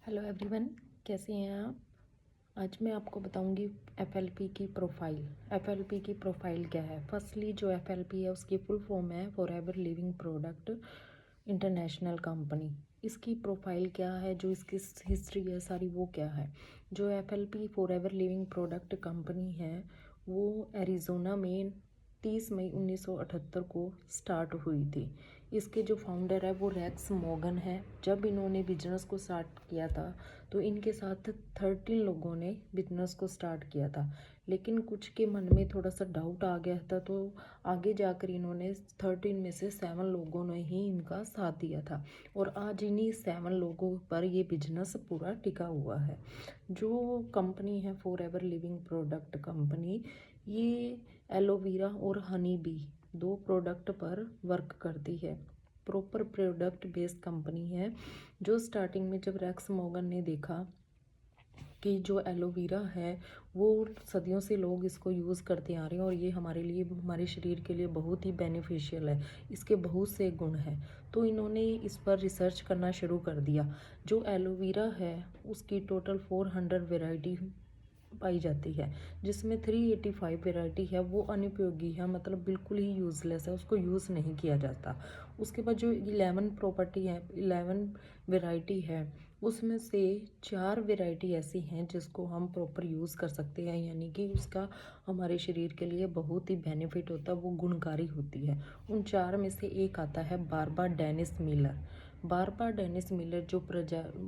Hello everyone, कैसे हैं आप। आज मैं आपको बताऊंगी एफएलपी की प्रोफाइल। एफएलपी की प्रोफाइल क्या है। फर्स्टली जो एफएलपी है उसकी फुल फॉर्म है forever living product international company. इसकी प्रोफाइल क्या है, जो इसकी हिस्ट्री है सारी, वो क्या है। जो FLP forever living product company है वो एरिज़ोना में 30 मई 1978 को स्टार्ट हुई थी। इसके जो फाउंडर है वो रेक्स मॉर्गन है। जब इन्होंने बिजनेस को स्टार्ट किया था तो इनके साथ 13 लोगों ने बिजनेस को स्टार्ट किया था, लेकिन कुछ के मन में थोड़ा सा डाउट आ गया था, तो आगे जाकर इन्होंने 13 में से 7 लोगों ने ही इनका साथ दिया था और आज इन्हीं 7 लोगों पर ये बिजनेस पूरा टिका हुआ है। जो कंपनी है फॉरएवर लिविंग प्रोडक्ट कंपनी, ये एलोवेरा और हनी बी 2 प्रोडक्ट पर वर्क करती है। प्रॉपर प्रोडक्ट बेस्ड कंपनी है। जो स्टार्टिंग में जब रेक्स मॉर्गन ने देखा कि जो एलोवेरा है वो सदियों से लोग इसको यूज़ करते आ रहे हैं और ये हमारे लिए, हमारे शरीर के लिए बहुत ही बेनिफिशियल है, इसके बहुत से गुण हैं, तो इन्होंने इस पर रिसर्च करना शुरू कर दिया। जो एलोवेरा है उसकी टोटल 400 वेराइटी पाई जाती है, जिसमें 385 वेराइटी है वो अनुपयोगी है, मतलब बिल्कुल ही यूज़लेस है, उसको यूज़ नहीं किया जाता। उसके बाद जो 11 प्रॉपर्टी है, 11 वेराइटी है, उसमें से 4 वेराइटी ऐसी हैं जिसको हम प्रॉपर यूज़ कर सकते हैं, यानी कि उसका हमारे शरीर के लिए बहुत ही बेनिफिट होता है, वो गुणकारी होती है। उन 4 में से एक आता है बारबा डेनिस मिलर। बारबा डेनिस मिलर जो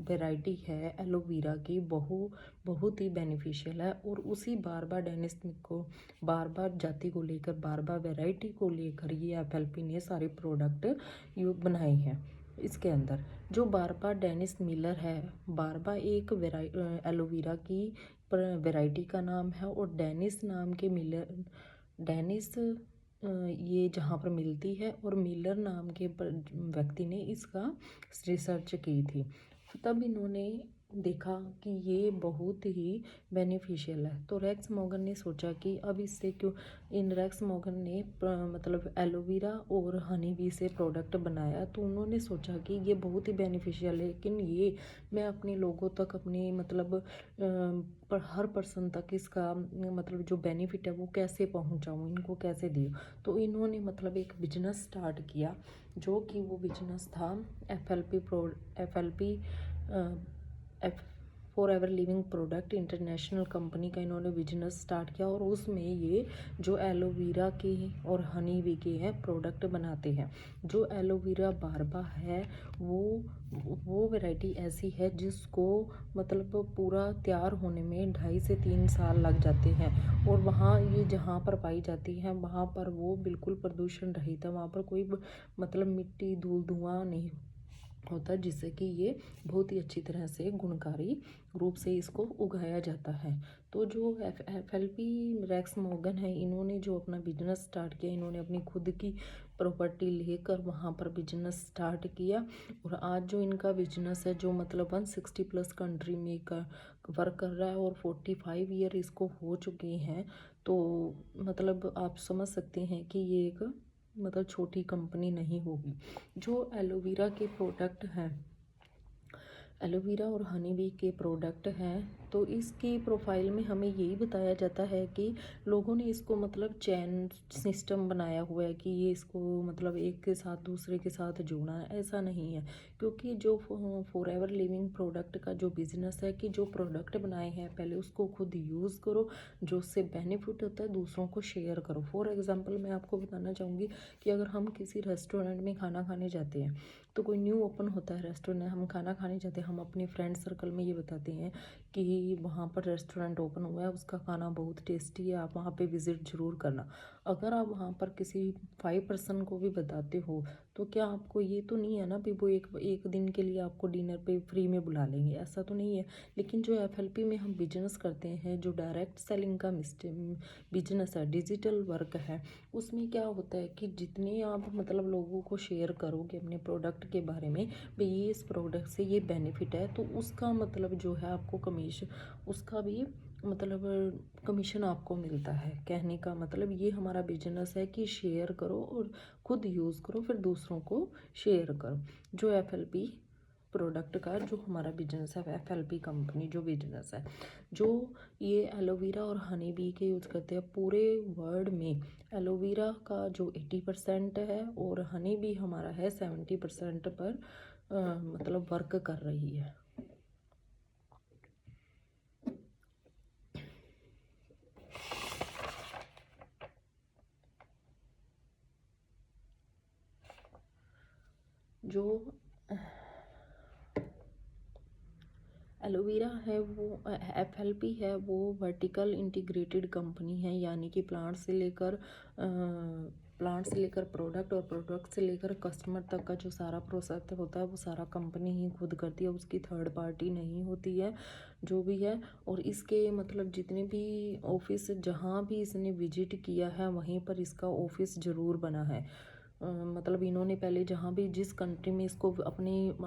वेराइटी है एलोवेरा की बहुत ही बेनिफिशियल है, और उसी बारबा डेनिस को, बारबा जाति को लेकर, बारबा वैरायटी को लेकर ये एफएलपी ने सारे प्रोडक्ट बनाए हैं। इसके अंदर जो बारबा डेनिस मिलर है, बारबा एक एलोवेरा की वैरायटी का नाम है, और डेनिस नाम के मिलर, डेनिस ये जहाँ पर मिलती है, और मिलर नाम के व्यक्ति ने इसका रिसर्च की थी। तब इन्होंने देखा कि ये बहुत ही बेनिफिशियल है, तो रेक्स मॉर्गन ने सोचा कि अब इससे क्यों, इन रेक्स मॉर्गन ने मतलब एलोवेरा और हनी बी से प्रोडक्ट बनाया, तो उन्होंने सोचा कि ये बहुत ही बेनिफिशियल है, लेकिन ये मैं अपने लोगों तक, अपने मतलब पर हर पर्सन तक इसका मतलब जो बेनिफिट है वो कैसे पहुंचाऊं, इनको कैसे दूँ। तो इन्होंने मतलब एक बिजनेस स्टार्ट किया, जो कि वो बिजनेस था F forever living product international company का इन्होंने बिजनेस स्टार्ट किया, और उसमें ये जो एलोवेरा के और हनी बी के हैं प्रोडक्ट बनाते हैं। जो एलोवेरा बारबा है वो वैरायटी ऐसी है जिसको मतलब पूरा तैयार होने में 2.5 से 3 साल लग जाते हैं, और वहाँ ये जहाँ पर पाई जाती है वहाँ पर वो बिल्कुल प्रदूषण रहित है, वहाँ पर कोई मतलब मिट्टी धूल धुआं नहीं होता, जिससे कि ये बहुत ही अच्छी तरह से गुणकारी रूप से इसको उगाया जाता है। तो जो एफएलपी रेक्स मॉर्गन है, इन्होंने जो अपना बिजनेस स्टार्ट किया, इन्होंने अपनी खुद की प्रॉपर्टी लेकर वहाँ पर बिजनेस स्टार्ट किया, और आज जो इनका बिजनेस है जो मतलब 160 प्लस कंट्री में वर्क कर रहा है, और 45 ईयर इसको हो चुके हैं। तो मतलब आप समझ सकते हैं कि ये एक मतलब छोटी कंपनी नहीं होगी। जो एलोवेरा के प्रोडक्ट हैं, एलोवेरा और हनी बी के प्रोडक्ट हैं, तो इसकी प्रोफाइल में हमें यही बताया जाता है कि लोगों ने इसको मतलब चैन सिस्टम बनाया हुआ है कि ये इसको मतलब एक के साथ दूसरे के साथ जोड़ना है, ऐसा नहीं है। क्योंकि जो फॉरएवर लिविंग प्रोडक्ट का जो बिजनेस है कि जो प्रोडक्ट बनाए हैं पहले उसको खुद यूज़ करो, जो उससे बेनिफिट होता है दूसरों को शेयर करो। फॉर एग्जांपल मैं आपको बताना चाहूँगी कि अगर हम किसी रेस्टोरेंट में खाना खाने जाते हैं, तो कोई न्यू ओपन होता है रेस्टोरेंट, हम खाना खाने जाते हैं, हम अपने फ्रेंड सर्कल में ये बताते हैं कि वहाँ पर रेस्टोरेंट ओपन हुआ है, उसका खाना बहुत टेस्टी है, आप वहाँ पे विज़िट ज़रूर करना। अगर आप वहाँ पर किसी 5 पर्सन को भी बताते हो, तो क्या आपको ये तो नहीं है ना भी वो एक एक दिन के लिए आपको डिनर पे फ्री में बुला लेंगे, ऐसा तो नहीं है। लेकिन जो एफएलपी में हम बिजनेस करते हैं, जो डायरेक्ट सेलिंग का बिजनेस है, डिजिटल वर्क है, उसमें क्या होता है कि जितने आप मतलब लोगों को शेयर करोगे अपने प्रोडक्ट के बारे में, भाई ये इस प्रोडक्ट से ये बेनिफिट है, तो उसका मतलब जो है आपको कमीशन, उसका भी मतलब कमीशन आपको मिलता है। कहने का मतलब ये हमारा बिजनेस है कि शेयर करो और खुद यूज़ करो, फिर दूसरों को शेयर करो। जो एफएलपी प्रोडक्ट का जो हमारा बिजनेस है, एफएलपी कंपनी जो बिजनेस है, जो ये एलोवेरा और हनी बी के यूज़ करते हैं। पूरे वर्ल्ड में एलोवेरा का जो 80% है और हनी बी हमारा है 70% पर मतलब वर्क कर रही है। जो एलोवेरा है वो एफएलपी है, वो वर्टिकल इंटीग्रेटेड कंपनी है, यानी कि प्लांट से लेकर प्रोडक्ट और प्रोडक्ट से लेकर कस्टमर तक का जो सारा प्रोसेस होता है वो सारा कंपनी ही खुद करती है, उसकी थर्ड पार्टी नहीं होती है जो भी है। और इसके मतलब जितने भी ऑफिस जहाँ भी इसने विजिट किया है वहीं पर इसका ऑफिस ज़रूर बना है। मतलब इन्होंने पहले जहाँ भी जिस कंट्री में इसको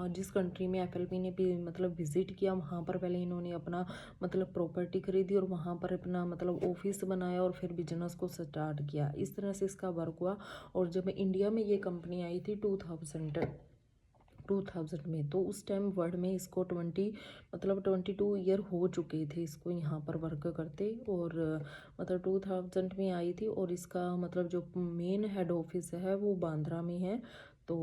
जिस कंट्री में एफएलपी ने भी मतलब विजिट किया वहाँ पर पहले इन्होंने अपना मतलब प्रॉपर्टी खरीदी और वहाँ पर अपना मतलब ऑफिस बनाया और फिर बिजनेस को स्टार्ट किया। इस तरह से इसका वर्क हुआ। और जब इंडिया में ये कंपनी आई थी 2000 में, तो उस टाइम वर्ल्ड में इसको 22 ईयर हो चुके थे इसको यहाँ पर वर्क करते। और मतलब 2000 में आई थी और इसका मतलब जो मेन हेड ऑफिस है वो बांद्रा में है। तो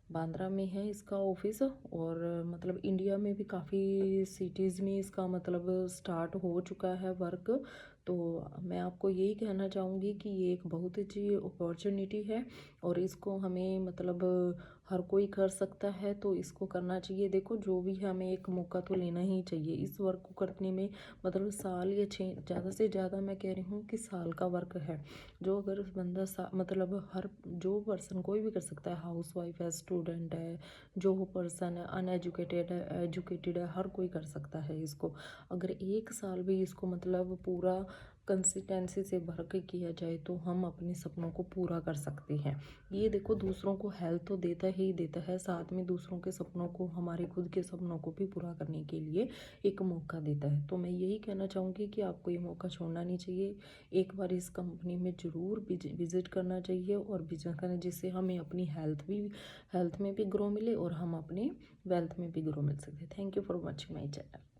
बांद्रा में है इसका ऑफिस। और मतलब इंडिया में भी काफ़ी सिटीज़ में इसका मतलब स्टार्ट हो चुका है वर्क। तो मैं आपको यही कहना चाहूँगी कि ये एक बहुत अच्छी अपॉर्चुनिटी है और इसको हमें मतलब हर कोई कर सकता है, तो इसको करना चाहिए। देखो जो भी है हमें एक मौका तो लेना ही चाहिए इस वर्क को करने में। मतलब साल या 6 ज़्यादा से ज़्यादा मैं कह रही हूँ कि साल का वर्क है जो अगर बंदा मतलब हर जो पर्सन कोई भी कर सकता है। हाउस वाइफ है, स्टूडेंट है, जो पर्सन है अनएजुकेटेड है, एजुकेटेड है, हर कोई कर सकता है इसको। अगर एक साल भी इसको मतलब पूरा कंसिस्टेंसी से वर्क किया जाए तो हम अपने सपनों को पूरा कर सकते हैं। ये देखो दूसरों को हेल्प तो देता ही देता है, साथ में दूसरों के सपनों को, हमारे खुद के सपनों को भी पूरा करने के लिए एक मौका देता है। तो मैं यही कहना चाहूँगी कि आपको ये मौका छोड़ना नहीं चाहिए। एक बार इस कंपनी में ज़रूर विजिट करना चाहिए और बिजनेस करना, जिससे हमें अपनी हेल्थ में भी ग्रो मिले और हम अपने वेल्थ में भी ग्रो मिल सकते। Thank you for watching my channel.